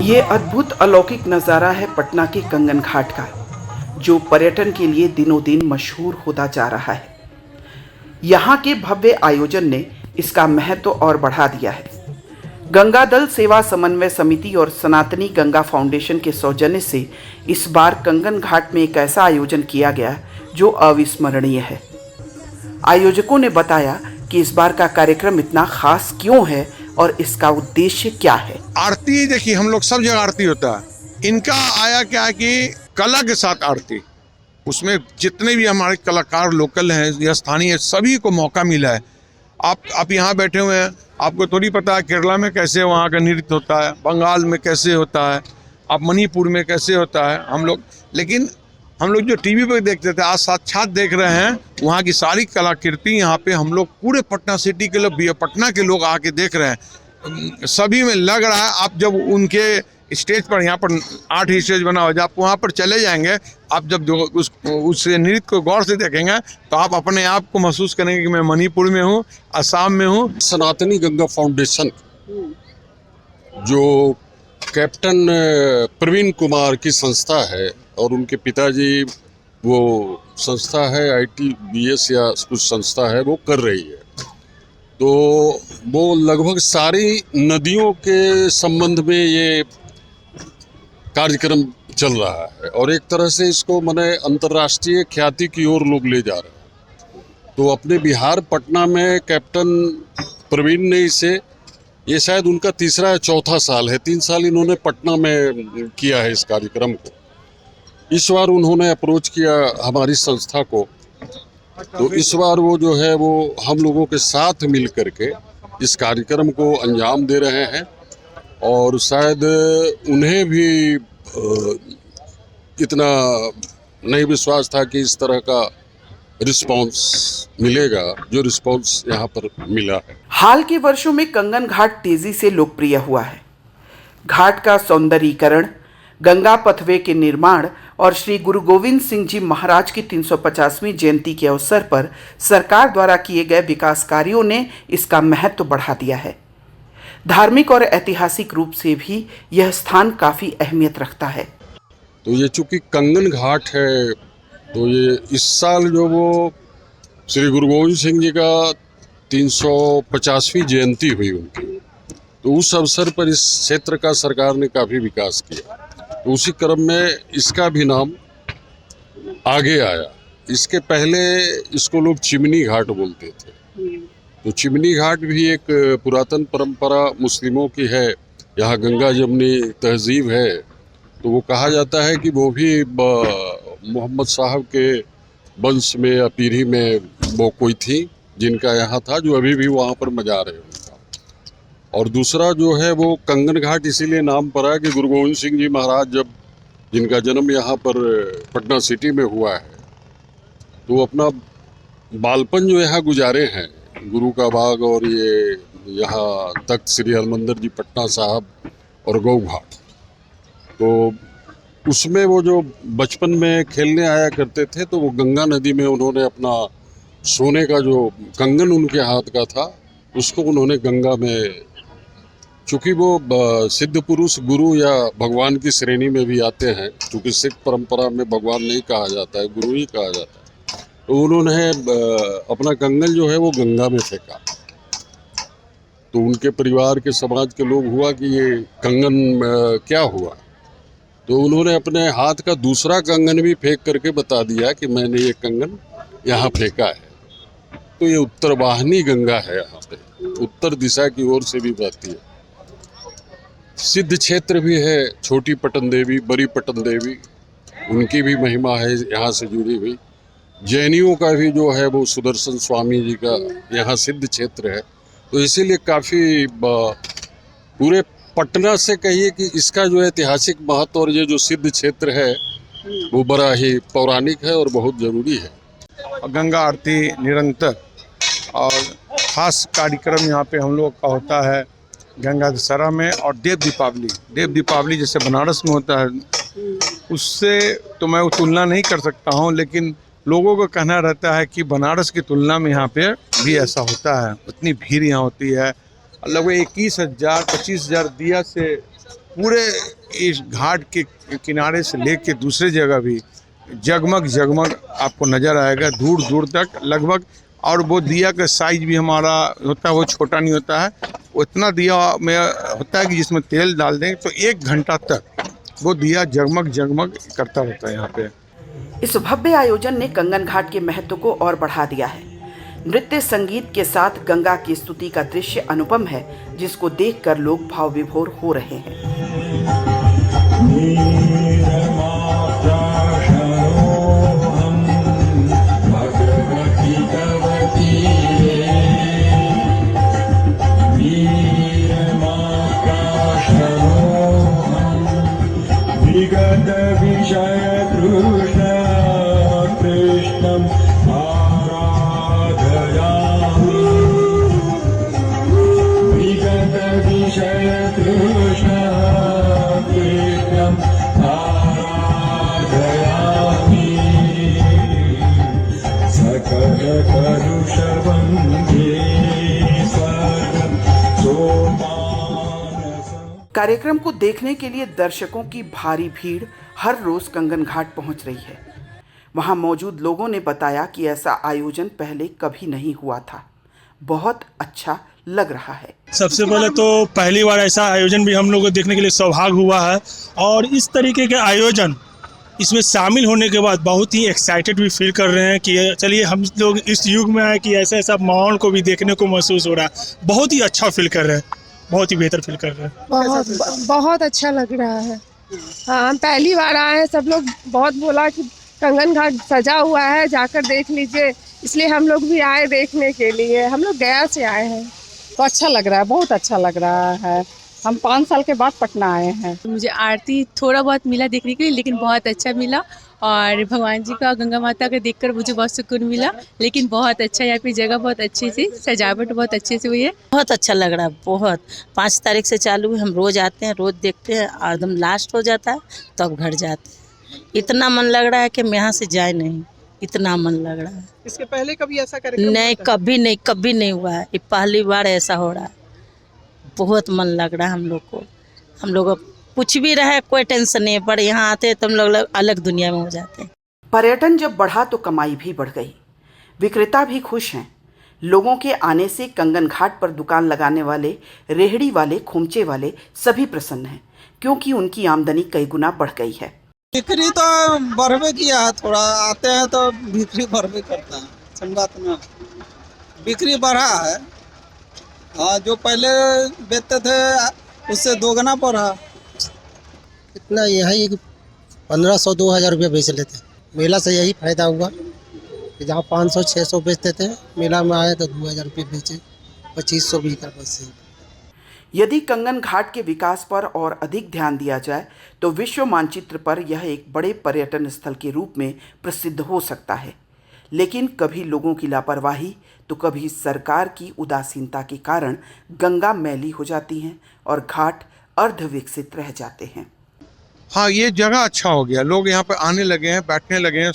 ये अद्भुत अलौकिक नज़ारा है पटना के कंगन घाट का, जो पर्यटन के लिए दिनों दिन मशहूर होता जा रहा है। यहाँ के भव्य आयोजन ने इसका महत्व और बढ़ा दिया है। गंगा दल सेवा समन्वय समिति और सनातनी गंगा फाउंडेशन के सौजन्य से इस बार कंगन घाट में एक ऐसा आयोजन किया गया जो अविस्मरणीय है। आयोजकों ने बताया कि इस बार का कार्यक्रम इतना खास क्यों है और इसका उद्देश्य क्या है। आरती देखिए, हम लोग सब जगह आरती होता है, इनका आया क्या है कि कला के साथ आरती, उसमें जितने भी हमारे कलाकार लोकल हैं या स्थानीय, सभी को मौका मिला है। आप यहाँ बैठे हुए हैं, आपको थोड़ी पता है केरला में कैसे वहाँ का नृत्य होता है, बंगाल में कैसे होता है, आप मणिपुर में कैसे होता है। लेकिन हम लोग जो टीवी पर देखते थे, आज साक्षात देख रहे हैं वहाँ की सारी कलाकृति। यहाँ पे हम लोग पूरे पटना सिटी के लोग, पटना के लोग आके देख रहे हैं। सभी में लग रहा है, आप जब उनके स्टेज पर, यहाँ पर 8 स्टेज बना हुआ है, आप वहाँ पर चले जाएंगे, आप जब उस नृत्य को गौर से देखेंगे तो आप अपने आप को महसूस करेंगे कि मैं मणिपुर में हूँ, असम में हूँ। सनातनी गंगा फाउंडेशन जो कैप्टन प्रवीण कुमार की संस्था है और उनके पिताजी वो संस्था है ITBS या कुछ संस्था है, वो कर रही है। तो वो लगभग सारी नदियों के संबंध में ये कार्यक्रम चल रहा है और एक तरह से इसको माने अंतर्राष्ट्रीय ख्याति की ओर लोग ले जा रहे हैं। तो अपने बिहार पटना में कैप्टन प्रवीण ने इसे, ये शायद उनका तीसरा या चौथा साल है, 3 साल इन्होंने पटना में किया है इस कार्यक्रम को। इस बार उन्होंने अप्रोच किया हमारी संस्था को, तो इस बार वो जो है वो हम लोगों के साथ मिल करके इस कार्यक्रम को अंजाम दे रहे हैं और शायद उन्हें भी इतना नहीं विश्वास था कि इस तरह का रिस्पांस मिलेगा जो रिस्पांस यहाँ पर मिला है। हाल के वर्षों में कंगन घाट तेजी से लोकप्रिय हुआ है। घाट का सौंदर्यीकरण, गंगा पथवे के निर्माण और श्री गुरु गोविंद सिंह जी महाराज की 350वीं जयंती के अवसर पर सरकार द्वारा किए गए विकास कार्यों ने इसका महत्व बढ़ा दिया है। धार्मिक और ऐतिहासिक रूप से भी यह स्थान काफी अहमियत रखता है। तो ये चूंकि कंगन घाट है, तो ये इस साल जो वो श्री गुरु गोविंद सिंह जी का 350वीं जयंती हुई उनकी, तो उस अवसर पर इस क्षेत्र का सरकार ने काफ़ी विकास किया। तो उसी क्रम में इसका भी नाम आगे आया। इसके पहले इसको लोग चिमनी घाट बोलते थे। तो चिमनी घाट भी एक पुरातन परंपरा मुस्लिमों की है, यहाँ गंगा जमनी तहजीब है। तो वो कहा जाता है कि वो भी मोहम्मद साहब के वंश में या पीढ़ी में वो कोई थी जिनका यहाँ था, जो अभी भी वहाँ पर मजार है उनका। और दूसरा जो है वो कंगन घाट इसीलिए नाम पड़ा कि गुरु गोविंद सिंह जी महाराज जब, जिनका जन्म यहाँ पर पटना सिटी में हुआ है, तो अपना बालपन जो यहाँ गुजारे हैं, गुरु का बाग और ये यहाँ तख्त श्री हरमंदिर जी पटना साहब और गौ घाट, तो उसमें वो जो बचपन में खेलने आया करते थे, तो वो गंगा नदी में उन्होंने अपना सोने का जो कंगन उनके हाथ का था, उसको उन्होंने गंगा में, चूँकि वो सिद्ध पुरुष गुरु या भगवान की श्रेणी में भी आते हैं, क्योंकि सिख परंपरा में भगवान नहीं कहा जाता है, गुरु ही कहा जाता है, तो उन्होंने अपना कंगन जो है वो गंगा में फेंका। तो उनके परिवार के, समाज के लोग हुआ कि ये कंगन क्या हुआ, तो उन्होंने अपने हाथ का दूसरा कंगन भी फेंक करके बता दिया कि मैंने ये कंगन यहाँ फेंका है। तो ये उत्तर वाहिनी गंगा है, यहाँ पे उत्तर दिशा की ओर से भी बहती है। सिद्ध क्षेत्र भी है, छोटी पटन देवी, बड़ी पटन देवी, उनकी भी महिमा है यहाँ से जुड़ी हुई। जैनियों का भी जो है वो सुदर्शन स्वामी जी का यहाँ सिद्ध क्षेत्र है। तो इसीलिए काफ़ी पूरे पटना से कहिए कि इसका जो ऐतिहासिक महत्व और ये जो सिद्ध क्षेत्र है वो बड़ा ही पौराणिक है और बहुत ज़रूरी है। गंगा आरती निरंतर और खास कार्यक्रम यहाँ पे हम लोग का होता है गंगा दशहरा में, और देव दीपावली जैसे बनारस में होता है, उससे तो मैं वो तुलना नहीं कर सकता हूँ, लेकिन लोगों का कहना रहता है कि बनारस की तुलना में यहाँ पे भी ऐसा होता है। उतनी भीड़ यहाँ होती है, लगभग 21,000 25,000 दिया से पूरे इस घाट के किनारे से लेके दूसरे जगह भी जगमग जगमग आपको नज़र आएगा दूर दूर तक लगभग। और वो दिया का साइज भी हमारा होता है, वो छोटा नहीं होता है, उतना दिया में होता है कि जिसमें तेल डाल दें तो 1 घंटा तक वो दिया जगमग जगमग करता रहता है यहाँ पे। इस भव्य आयोजन ने कंगन घाट के महत्व को और बढ़ा दिया है। नृत्य संगीत के साथ गंगा की स्तुति का दृश्य अनुपम है, जिसको देखकर लोग भाव विभोर हो रहे हैं। कार्यक्रम को देखने के लिए दर्शकों की भारी भीड़ हर रोज कंगन घाट पहुंच रही है। वहां मौजूद लोगों ने बताया कि ऐसा आयोजन पहले कभी नहीं हुआ था। बहुत अच्छा लग रहा है। सबसे पहले तो पहली बार ऐसा आयोजन भी हम लोगों को देखने के लिए सौभाग्य हुआ है, और इस तरीके के आयोजन इसमें शामिल होने के बाद बहुत ही एक्साइटेड भी फील कर रहे हैं कि चलिए हम लोग इस युग में आए कि ऐसा ऐसा माहौल को भी देखने को महसूस हो रहा है। बहुत ही अच्छा फील कर रहे हैं, बहुत ही बेहतर फील कर रहे हैं। बहुत अच्छा लग रहा है। हाँ, हम पहली बार आए हैं। सब लोग बहुत बोला कि कंगन घाट सजा हुआ है, जाकर देख लीजिए, इसलिए हम लोग भी आए देखने के लिए। हम लोग गया से आए हैं। तो अच्छा लग रहा है, बहुत अच्छा लग रहा है। हम 5 साल के बाद पटना आए हैं। मुझे आरती थोड़ा बहुत मिला देखने के लिए, लेकिन बहुत अच्छा मिला, और भगवान जी का, गंगा माता का देखकर मुझे बहुत सुकून मिला। लेकिन बहुत अच्छा, यहाँ पे जगह बहुत अच्छे से, सजावट बहुत अच्छे से हुई है। बहुत अच्छा लग रहा है। बहुत 5 तारीख से चालू है, हम रोज आते हैं, रोज देखते हैं, और एकदम लास्ट हो जाता है तब घर जाते हैं। इतना मन लग रहा है कि मैं यहाँ से जाए नहीं, इतना मन लग रहा है। इसके पहले कभी ऐसा कार्यक्रम नहीं, कभी नहीं हुआ है। ये पहली बार ऐसा हो रहा है। बहुत मन लग रहा है हम लोग को। हम लोग कुछ भी रहे कोई टेंशन नहीं है, पर यहाँ आते हैं तो हम लोग अलग दुनिया में हो जाते हैं। पर्यटन जब बढ़ा तो कमाई भी बढ़ गई। विक्रेता भी खुश हैं। लोगों के आने से कंगन घाट पर दुकान लगाने वाले, रेहड़ी वाले, खोमचे वाले सभी प्रसन्न हैं, क्योंकि उनकी आमदनी कई गुना बढ़ गई है। बिक्री तो बढ़वे किया है, थोड़ा आते हैं तो बिक्री बढ़वे करता है। संगात में बिक्री बढ़ा है। हाँ, जो पहले बेचते थे उससे 2 गुना बढ़ा। इतना यही 1500-2000 रुपये बेच लेते। मेला से यही फायदा हुआ कि जहाँ 500-600 बेचते थे, मेला में आए तो 2000 रुपये बेचे, 2500 बिका बस। यदि कंगन घाट के विकास पर और अधिक ध्यान दिया जाए तो विश्व मानचित्र पर यह एक बड़े पर्यटन स्थल के रूप में प्रसिद्ध हो सकता है। लेकिन कभी लोगों की लापरवाही तो कभी सरकार की उदासीनता के कारण गंगा मैली हो जाती हैं और घाट अर्ध विकसित रह जाते हैं। हाँ, ये जगह अच्छा हो गया, लोग यहाँ पे आने लगे हैं, बैठने लगे हैं,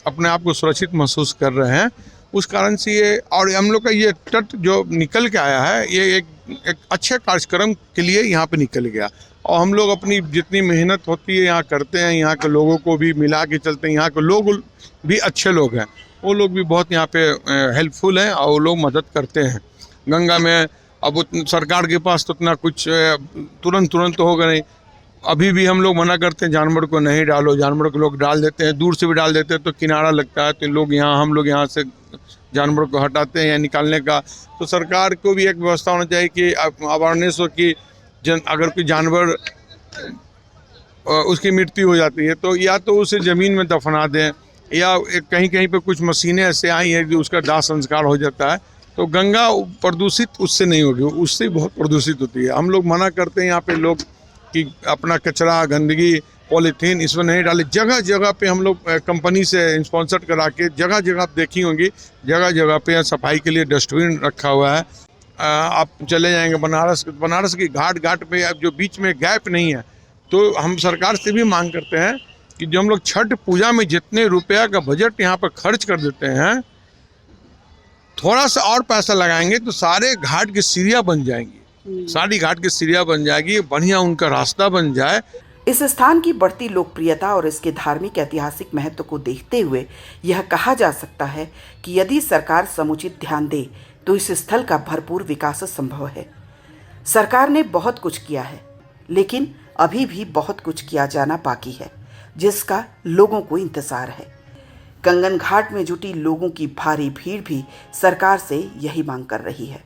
अपने आप को सुरक्षित महसूस कर रहे हैं। उस कारण से ये, और हम लोग का ये तट जो निकल के आया है, ये एक अच्छे कार्यक्रम के लिए यहाँ पे निकल गया। और हम लोग अपनी जितनी मेहनत होती है यहाँ करते हैं, यहाँ के लोगों को भी मिला के चलते हैं। यहाँ के लोग भी अच्छे लोग हैं, वो लोग भी बहुत यहाँ पे हेल्पफुल हैं और वो लोग मदद करते हैं। गंगा में अब सरकार के पास तो उतना कुछ तुरंत तो होगा नहीं। अभी भी हम लोग मना करते हैं जानवर को नहीं डालो, जानवर को लोग डाल देते हैं, दूर से भी डाल देते हैं तो किनारा लगता है, तो हम लोग यहाँ से जानवर को हटाते हैं या निकालने का। तो सरकार को भी एक व्यवस्था होना चाहिए कि अवेयरनेस हो कि अगर कोई जानवर उसकी मृत्यु हो जाती है तो या तो उसे ज़मीन में दफना दें, या कहीं पे कुछ मशीनें ऐसे आई हैं कि उसका दाह संस्कार हो जाता है। तो गंगा प्रदूषित उससे नहीं होगी, उससे बहुत प्रदूषित होती है। हम लोग मना करते हैं यहाँ पे लोग कि अपना कचरा, गंदगी, पॉलीथीन इसमें नहीं डाले। जगह जगह पे हम लोग कंपनी से स्पॉन्सर करा के जगह आप देखी होंगी, जगह पे सफाई के लिए डस्टबिन रखा हुआ है। आप चले जाएंगे बनारस की घाट पे अब जो बीच में गैप नहीं है, तो हम सरकार से भी मांग करते हैं कि जो हम लोग छठ पूजा में जितने रुपया का बजट यहाँ पर खर्च कर देते हैं, थोड़ा सा और पैसा लगाएंगे तो सारे घाट की सीढ़ियाँ बन जाएंगी। साड़ी घाट की सीढ़ियाँ बन जाएगी, बढ़िया उनका रास्ता बन जाए। इस स्थान की बढ़ती लोकप्रियता और इसके धार्मिक ऐतिहासिक महत्व को देखते हुए यह कहा जा सकता है कि यदि सरकार समुचित ध्यान दे तो इस स्थल का भरपूर विकास संभव है। सरकार ने बहुत कुछ किया है, लेकिन अभी भी बहुत कुछ किया जाना बाकी है, जिसका लोगों को इंतजार है। कंगन घाट में जुटी लोगों की भारी भीड़ भी सरकार से यही मांग कर रही है।